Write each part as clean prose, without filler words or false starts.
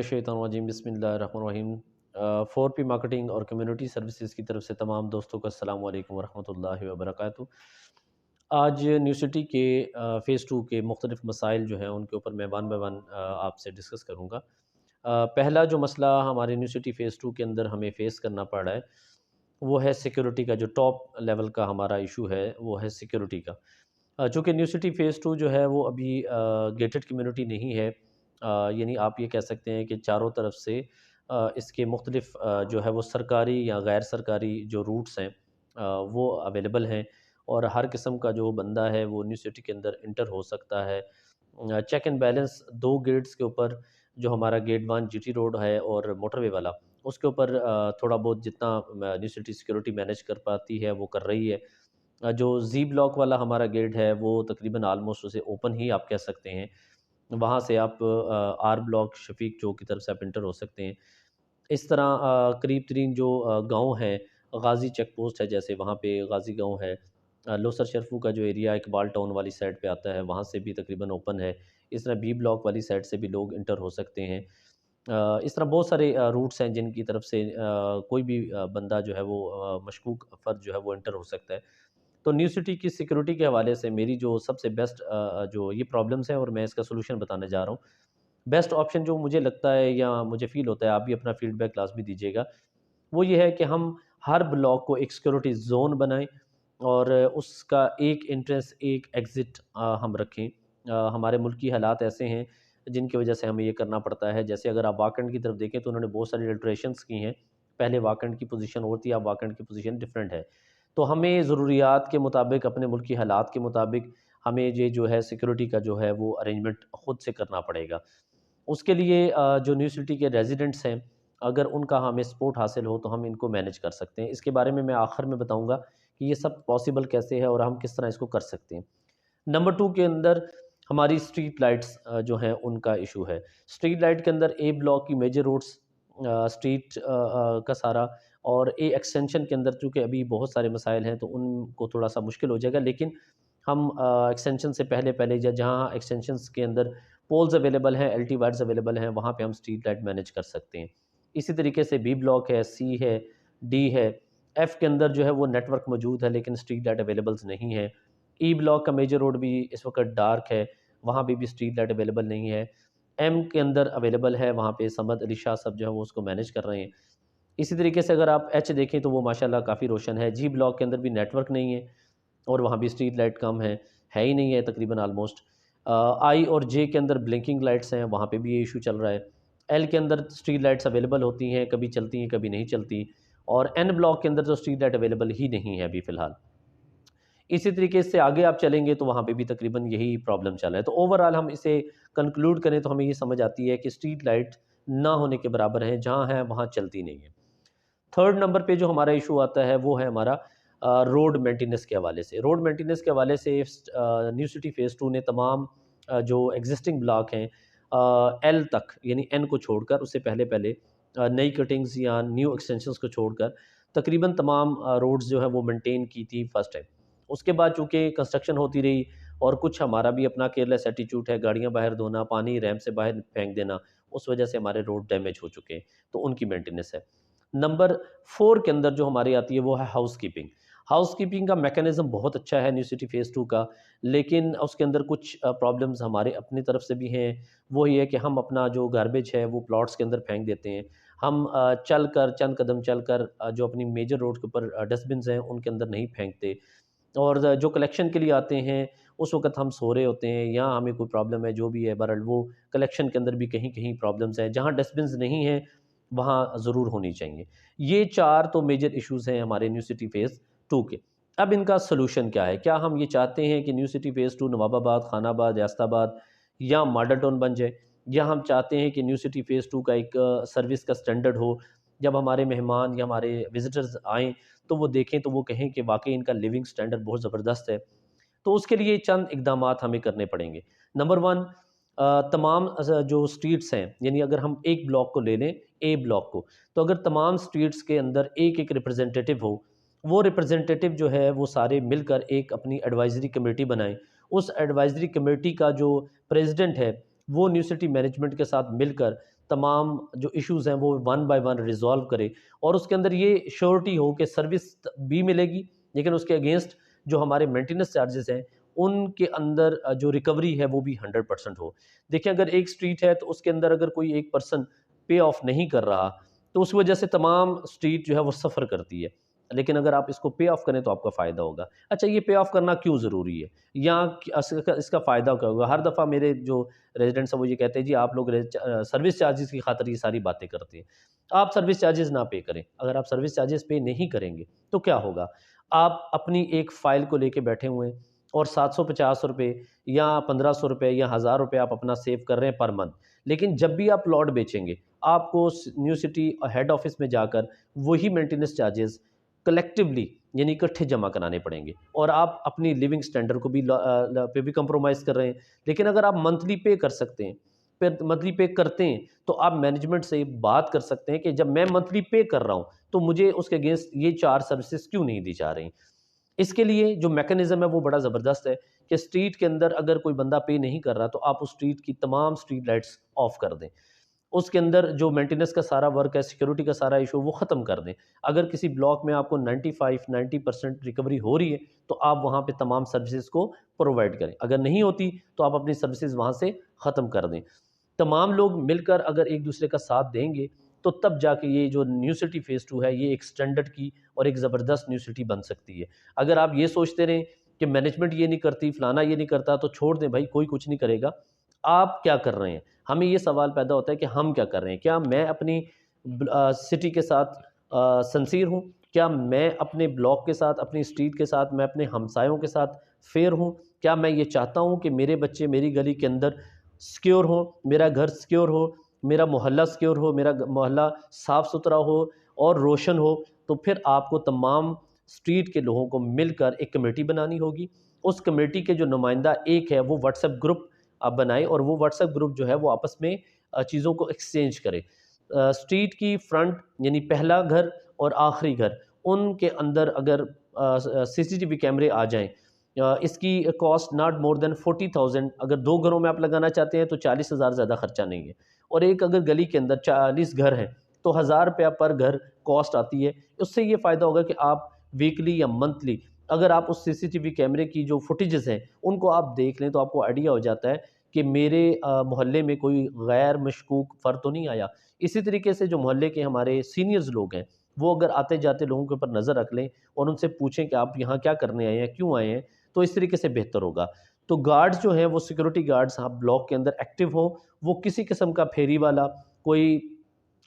मिनश्शैतानिर्रजीम बिस्मिल्लाहिर्रहमानिर्रहीम। 4P marketing और community services की तरफ से तमाम दोस्तों को अस्सलाम वालेकुम वरहमतुल्लाहि वबरकातुहू। आज न्यू सिटी के फ़ेज़ 2 के मुख्तलिफ़ मसाइल जो हैं उनके ऊपर मैं वन बाय वन आपसे डिस्कस करूँगा। पहला जो मसला हमारे न्यू सिटी फ़ेज़ 2 के अंदर हमें फ़ेस करना पड़ रहा है, वो है सिक्योरिटी का। जो टॉप लेवल का हमारा इशू है वो है सिक्योरिटी का। चूँकि न्यू सिटी फ़ेज़ 2 जो है वो अभी गेटेड कम्युनिटी नहीं है। यानी आप ये कह सकते हैं कि चारों तरफ से इसके मुख्तलिफ़ जो है वो सरकारी या गैर सरकारी जो रूट्स हैं वो अवेलेबल हैं, और हर किस्म का जो बंदा है वो न्यू सिटी के अंदर इंटर हो सकता है। चेक एंड बैलेंस 2 गेट्स के ऊपर, जो हमारा गेट 1 जीटी रोड है और मोटरवे वाला, उसके ऊपर थोड़ा बहुत जितना न्यू सिटी सिक्योरिटी मैनेज कर पाती है वो कर रही है। जो ज़ी ब्लॉक वाला हमारा गेट है वो तकरीबन आलमोस्ट उसे ओपन ही आप कह सकते हैं। वहाँ से आप आर ब्लॉक शफीक चौक की तरफ से आप इंटर हो सकते हैं। इस तरह करीब तरीन जो गाँव हैं, गाज़ी चेक पोस्ट है, जैसे वहाँ पे गाज़ी गाँव है। लोसर शरफू का जो एरिया इकबाल टाउन वाली साइड पे आता है, वहाँ से भी तकरीबन ओपन है। इस तरह बी ब्लॉक वाली साइड से भी लोग इंटर हो सकते हैं। इस तरह बहुत सारे रूट्स हैं जिनकी तरफ से कोई भी बंदा जो है वो मशकूक फ़र्द जो है वो इंटर हो सकता है। तो न्यू सिटी की सिक्योरिटी के हवाले से मेरी जो सबसे बेस्ट जो ये प्रॉब्लम्स हैं और मैं इसका सॉल्यूशन बताने जा रहा हूँ। बेस्ट ऑप्शन जो मुझे लगता है या मुझे फ़ील होता है, आप भी अपना फीडबैक लाज़मी दीजिएगा, वो ये है कि हम हर ब्लॉक को एक सिक्योरिटी ज़ोन बनाएँ और उसका एक एंट्रेंस, एक एग्ज़िट हम रखें। हमारे मुल्क की हालात ऐसे हैं जिनकी वजह से हमें ये करना पड़ता है। जैसे अगर आप वाकंड की तरफ देखें तो उन्होंने बहुत सारी अल्टरेशंस की हैं। पहले वाकंड की पोज़ीशन और थी, अब वाकंड की पोज़ीशन डिफरेंट है। तो हमें ज़रूरियात के मुताबिक, अपने मुल्क की हालात के मुताबिक हमें ये जो है सिक्योरिटी का जो है वो अरेंजमेंट खुद से करना पड़ेगा। उसके लिए जो न्यू सिटी के रेज़िडेंट्स हैं, अगर उनका हमें सपोर्ट हासिल हो तो हम इनको मैनेज कर सकते हैं। इसके बारे में मैं आखिर में बताऊँगा कि ये सब पॉसिबल कैसे है और हम किस तरह इसको कर सकते हैं। नंबर 2 के अंदर हमारी स्ट्रीट लाइट्स जो हैं उनका इशू है। स्ट्रीट लाइट के अंदर ए ब्लॉक की मेजर रोड्स, स्ट्रीट का सारा, और ए एक्सटेंशन के अंदर चूँकि अभी बहुत सारे मसाइल हैं तो उनको थोड़ा-सा मुश्किल हो जाएगा, लेकिन हम एक्सटेंशन से पहले-पहले या जहाँ एक्सटेंशंस के अंदर पोल्स अवेलेबल हैं, एलटी वायर्स अवेलेबल हैं, वहाँ पे हम स्ट्रीट लाइट मैनेज कर सकते हैं। इसी तरीके से बी ब्लॉक है, सी है, डी है, एफ के अंदर जो है वो नेटवर्क मौजूद है लेकिन स्ट्रीट लाइट अवेलेबल्स नहीं है। ई ब्लॉक का मेजर रोड भी इस वक़्त डार्क है, वहाँ पे भी स्ट्रीट लाइट अवेलेबल नहीं है। एम के अंदर अवेलेबल है, वहाँ पे समद अली शाह साहब जो है वो उसको मैनेज कर रहे हैं। इसी तरीके से अगर आप एच देखें तो वो माशाल्लाह काफ़ी रोशन है। जी ब्लॉक के अंदर भी नेटवर्क नहीं है और वहाँ भी स्ट्रीट लाइट कम है ही नहीं है तकरीबन ऑलमोस्ट। आई और जे के अंदर ब्लिंकिंग लाइट्स हैं, वहाँ पे भी ये इशू चल रहा है। एल के अंदर स्ट्रीट लाइट्स अवेलेबल होती हैं, कभी चलती हैं, कभी नहीं चलती, और एन ब्लॉक के अंदर तो स्ट्रीट लाइट अवेलेबल ही नहीं है अभी फ़िलहाल। इसी तरीके से आगे आप चलेंगे तो वहाँ पे भी तकरीबन यही प्रॉब्लम चल रहा है। तो ओवरऑल हम इसे कंक्लूड करें तो हमें ये समझ आती है कि स्ट्रीट लाइट ना होने के बराबर है, जहाँ है वहाँ चलती नहीं है। थर्ड नंबर पे जो हमारा इशू आता है वो है हमारा रोड मेंटेनेंस के हवाले से। रोड मेंटेनेंस के हवाले से न्यू सिटी फ़ेज़ 2 ने तमाम जो एक्जिस्टिंग ब्लॉक हैं एल तक, यानी एन को छोड़कर, उससे पहले-पहले नई कटिंग्स या न्यू एक्सटेंशंस को छोड़कर तकरीबन तमाम रोड्स जो है वो मेंटेन की थी फर्स्ट टाइम। उसके बाद चूँकि कंस्ट्रक्शन होती रही और कुछ हमारा भी अपना केयरलेस एटीट्यूड है, गाड़ियाँ बाहर धोना, पानी रैंप से बाहर फेंक देना, उस वजह से हमारे रोड डैमेज हो चुके हैं, तो उनकी मेंटेनेंस है। नंबर 4 के अंदर जो हमारी आती है वो है हाउसकीपिंग। हाउसकीपिंग का मैकेनिज़्म बहुत अच्छा है न्यू सिटी फ़ेज़ 2 का, लेकिन उसके अंदर कुछ प्रॉब्लम्स हमारे अपनी तरफ से भी हैं। वो ये है कि हम अपना जो गार्बेज है वो प्लॉट्स के अंदर फेंक देते हैं। हम चलकर, चंद कदम चलकर जो अपनी मेजर रोड के ऊपर डस्टबिन्स हैं उनके अंदर नहीं फेंकते, और जो कलेक्शन के लिए आते हैं उस वक़्त हम सो रहे होते हैं या हमें कोई प्रॉब्लम है, जो भी है बहरहाल वो कलेक्शन के अंदर भी कहीं-कहीं प्रॉब्लम्स हैं। जहाँ डस्टबिन्स नहीं हैं वहाँ ज़रूर होनी चाहिए। ये 4 तो मेजर इश्यूज़ हैं हमारे न्यू सिटी फ़ेज़ 2 के। अब इनका सॉल्यूशन क्या है? क्या हम ये चाहते हैं कि न्यू सिटी फ़ेज़ 2 नवाबाबाद, खानाबाद, यास्ताबाद या मॉडल टाउन बन जाए? या हम चाहते हैं कि न्यू सिटी फ़ेज़ 2 का एक सर्विस का स्टैंडर्ड हो, जब हमारे मेहमान या हमारे विज़िटर्स आएँ तो वो देखें तो वो कहें कि वाक़ई इनका लिविंग स्टैंडर्ड बहुत ज़बरदस्त है। तो उसके लिए चंद इकदामात हमें करने पड़ेंगे। नंबर 1, तमाम जो स्ट्रीट्स हैं, यानी अगर हम एक ब्लॉक को ले लें, ए ब्लॉक को, तो अगर तमाम स्ट्रीट्स के अंदर एक-एक रिप्रेजेंटेटिव हो, वो रिप्रेजेंटेटिव जो है वो सारे मिलकर एक अपनी एडवाइज़री कमेटी बनाएँ। उस एडवाइज़री कमेटी का जो प्रेज़िडेंट है, वो न्यू सिटी मैनेजमेंट के साथ मिलकर तमाम जो इश्यूज़ हैं वो वन बाय वन रिजॉल्व करे, और उसके अंदर ये श्योरिटी हो कि सर्विस भी मिलेगी, लेकिन उसके अगेंस्ट जो हमारे मेंटेनेंस चार्जेस हैं उनके अंदर जो रिकवरी है वो भी 100% हो। देखिए, अगर एक स्ट्रीट है तो उसके अंदर अगर कोई एक पर्सन पे ऑफ नहीं कर रहा, तो उस वजह से तमाम स्ट्रीट जो है वो सफ़र करती है। लेकिन अगर आप इसको पे ऑफ करें तो आपका फ़ायदा होगा। अच्छा, ये पे ऑफ करना क्यों ज़रूरी है, या इसका फ़ायदा क्या होगा? हर दफ़ा मेरे जो रेजिडेंट्स हैं वो ये कहते हैं जी आप लोग सर्विस चार्जेस की खातिर ये सारी बातें करते हैं। आप सर्विस चार्जेस ना पे करें। अगर आप सर्विस चार्जेस पे नहीं करेंगे तो क्या होगा? आप अपनी एक फ़ाइल को लेके बैठे हुए हैं और 750 रुपये या 1500 रुपये या 1000 रुपये आप अपना सेव कर रहे हैं पर मंथ। लेकिन जब भी आप प्लॉट बेचेंगे, आपको न्यू सिटी हेड ऑफिस में जाकर वही मेंटेनेंस चार्जेस कलेक्टिवली यानी इकट्ठे जमा कराने पड़ेंगे, और आप अपनी लिविंग स्टैंडर्ड को भी पे भी कंप्रोमाइज़ कर रहे हैं। लेकिन अगर आप मंथली पे कर सकते हैं, फिर मंथली पे करते हैं, तो आप मैनेजमेंट से बात कर सकते हैं कि जब मैं मंथली पे कर रहा हूँ तो मुझे उसके अगेंस्ट ये 4 सर्विसेज क्यों नहीं दी जा रही। इसके लिए जो मैकेनिज़्म है वो बड़ा ज़बरदस्त है कि स्ट्रीट के अंदर अगर कोई बंदा पे नहीं कर रहा तो आप उस स्ट्रीट की तमाम स्ट्रीट लाइट्स ऑफ कर दें। उसके अंदर जो मेंटेनेंस का सारा वर्क है, सिक्योरिटी का सारा इशू वो ख़त्म कर दें। अगर किसी ब्लॉक में आपको 95-90% रिकवरी हो रही है, तो आप वहाँ पे तमाम सर्विसेज़ को प्रोवाइड करें। अगर नहीं होती, तो आप अपनी सर्विसेज़ वहाँ से ख़त्म कर दें। तमाम लोग मिलकर अगर एक दूसरे का साथ देंगे, तो तब जाके ये जो न्यू सिटी फ़ेज़ 2 है, ये एक स्टैंडर्ड की और एक ज़बरदस्त न्यू सिटी बन सकती है। अगर आप ये सोचते रहें कि मैनेजमेंट ये नहीं करती, फलाना ये नहीं करता, तो छोड़ दें भाई, कोई कुछ नहीं करेगा। आप क्या कर रहे हैं? हमें ये सवाल पैदा होता है कि हम क्या कर रहे हैं? क्या मैं अपनी सिटी के साथ सिंसीयर हूँ? क्या मैं अपने ब्लॉक के साथ, अपनी स्ट्रीट के साथ, मैं अपने हमसायों के साथ फेयर हूँ? क्या मैं ये चाहता हूँ कि मेरे बच्चे मेरी गली के अंदर सिक्योर हों, मेरा घर सिक्योर हो, मेरा मोहल्ला सिक्योर हो, मेरा मोहल्ला साफ़-सुथरा हो और रोशन हो? तो फिर आपको तमाम स्ट्रीट के लोगों को मिलकर एक कमेटी बनानी होगी। उस कमेटी के जो नुमाइंदा एक है, वो व्हाट्सएप ग्रुप आप बनाएँ, और वो व्हाट्सएप ग्रुप जो है वो आपस में चीज़ों को एक्सचेंज करे। स्ट्रीट की फ्रंट यानी पहला घर और आखिरी घर, उनके अंदर अगर सीसीटीवी कैमरे आ जाएँ, इसकी कॉस्ट नॉट मोर देन 40,000। अगर 2 घरों में आप लगाना चाहते हैं तो 40,000 ज़्यादा खर्चा नहीं है, और एक अगर गली के अंदर 40 घर हैं तो 1000 रुपया पर घर कॉस्ट आती है। उससे ये फ़ायदा होगा कि आप वीकली या मंथली अगर आप उस सीसीटीवी कैमरे की जो फुटेजेस हैं उनको आप देख लें, तो आपको आइडिया हो जाता है कि मेरे मोहल्ले में कोई गैर मशकूक फ़र्द तो नहीं आया। इसी तरीके से जो मोहल्ले के हमारे सीनियर्स लोग हैं, वो अगर आते जाते लोगों के ऊपर नज़र रख लें और उनसे पूछें कि आप यहाँ क्या करने आए हैं, क्यों आए हैं, तो इस तरीके से बेहतर होगा। तो गार्ड्स जो हैं वो सिक्योरिटी गार्ड्स आप ब्लॉक के अंदर एक्टिव हों, वो किसी किस्म का फेरी वाला, कोई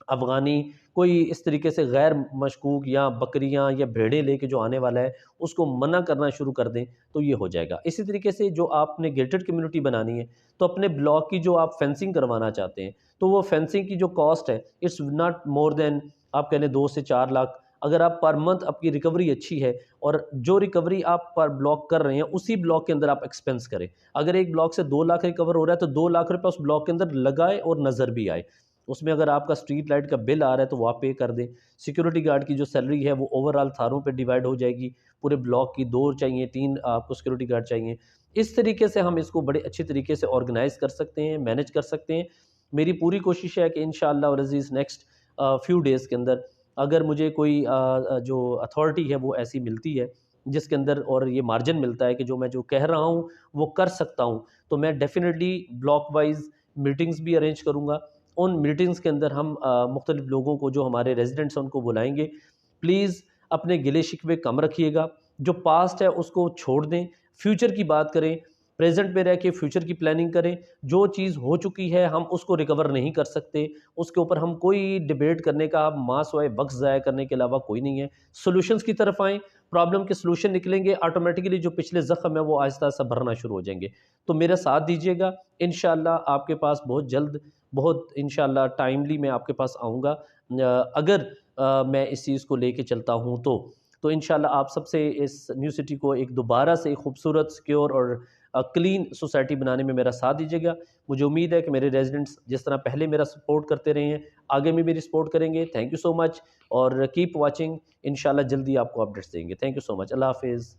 अफ़गानी, कोई इस तरीके से गैर मशकूक या बकरियाँ या भेड़ें लेके जो आने वाला है, उसको मना करना शुरू कर दें, तो ये हो जाएगा। इसी तरीके से जो आपने गेटेड कम्युनिटी बनानी है, तो अपने ब्लॉक की जो आप फेंसिंग करवाना चाहते हैं, तो वो फेंसिंग की जो कॉस्ट है, इट्स नॉट मोर देन आप कह लें 2 से 4 लाख। अगर आप पर मंथ आपकी रिकवरी अच्छी है और जो रिकवरी आप पर ब्लॉक कर रहे हैं, उसी ब्लॉक के अंदर आप एक्सपेंस करें। अगर एक ब्लॉक से 2 लाख रिकवर हो रहा है, तो 2 लाख रुपए उस ब्लॉक के अंदर लगाए और नज़र भी आए। उसमें अगर आपका स्ट्रीट लाइट का बिल आ रहा है तो वो आप पे कर दें। सिक्योरिटी गार्ड की जो सैलरी है वो ओवरऑल थारों पे डिवाइड हो जाएगी। पूरे ब्लॉक की 2 चाहिए, 3 आपको सिक्योरिटी गार्ड चाहिए। इस तरीके से हम इसको बड़े अच्छे तरीके से ऑर्गेनाइज़ कर सकते हैं, मैनेज कर सकते हैं। मेरी पूरी कोशिश है कि इंशाअल्लाह और अज़ीज़ नेक्स्ट फ्यू डेज़ के अंदर अगर मुझे कोई जो अथॉरिटी है वो ऐसी मिलती है जिसके अंदर और ये मार्जिन मिलता है कि जो मैं जो कह रहा हूँ वो कर सकता हूँ, तो मैं डेफ़िनेटली ब्लॉक वाइज़ मीटिंग्स भी अरेंज करूँगा। उन मीटिंग्स के अंदर हम मुख्तलिफ लोगों को जो हमारे रेजिडेंट्स हैं उनको बुलाएँगे। प्लीज़ अपने गिले-शिकवे कम रखिएगा, जो पास्ट है उसको छोड़ दें, फ्यूचर की बात करें, प्रेज़ेंट में रह के फ्यूचर की प्लानिंग करें। जो चीज़ हो चुकी है हम उसको रिकवर नहीं कर सकते, उसके ऊपर हम कोई डिबेट करने का माँ सिवाय वक़्त ज़ाया करने के अलावा कोई नहीं है। सॉल्यूशंस की तरफ आएँ, प्रॉब्लम के सॉल्यूशन निकलेंगे, ऑटोमैटिकली जो पिछले ज़ख्म है वो आहिस्ता-आहिस्ता भरना शुरू हो जाएँगे। तो मेरा साथ दीजिएगा, इंशाअल्लाह आपके पास बहुत जल्द, बहुत इंशाअल्लाह टाइमली मैं आपके पास आऊँगा। अगर मैं इस चीज़ को लेके चलता हूँ तो इंशाअल्लाह आप सबसे इस न्यू सिटी को एक दोबारा से खूबसूरत, सिक्योर और क्लीन सोसाइटी बनाने में मेरा साथ दीजिएगा। मुझे उम्मीद है कि मेरे रेज़िडेंट्स जिस तरह पहले मेरा सपोर्ट करते रहे हैं, आगे भी मेरी सपोर्ट करेंगे। थैंक यू सो मच और कीप वॉचिंग। इंशाअल्लाह जल्दी आपको अपडेट्स देंगे। Thank you so much. अल्लाह हाफ़िज़।